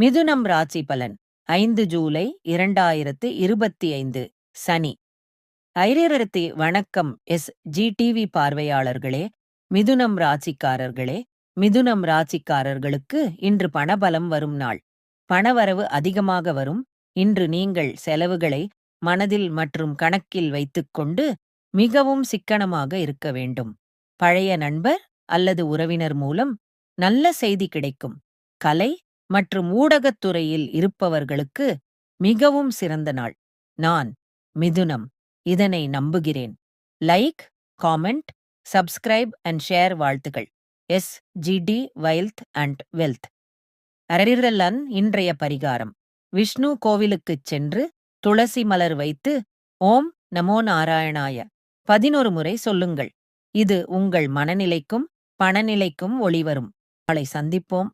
மிதுனம் ராசி பலன் 5 ஜூலை 2025 சனி. ஐரிரத்தி வணக்கம் ஜிடிவி பார்வையாளர்களே, மிதுனம் ராசிக்காரர்களே. மிதுனம் ராசிக்காரர்களுக்கு இன்று பணபலம் வரும் நாள். பணவரவு அதிகமாக வரும். இன்று நீங்கள் செலவுகளை மனதில் மற்றும் கணக்கில் வைத்துக்கொண்டு மிகவும் சிக்கனமாக இருக்க வேண்டும். பழைய நண்பர் அல்லது உறவினர் மூலம் நல்ல செய்தி கிடைக்கும். கலை மற்றும் ஊடகத்துறையில் இருப்பவர்களுக்கு மிகவும் சிறந்த நாள். நான் மிதுனம் இதனை நம்புகிறேன். Like, comment, subscribe and share. வாழ்த்துக்கள். GT wealth and wealth. அரரிரலன் இன்றைய பரிகாரம்: விஷ்ணு கோவிலுக்குச் சென்று துளசி மலர் வைத்து ஓம் நமோ நாராயணாய 11 முறை சொல்லுங்கள். இது உங்கள் மனநிலைக்கும் பணநிலைக்கும் ஒளிவரும். நாளை சந்திப்போம்.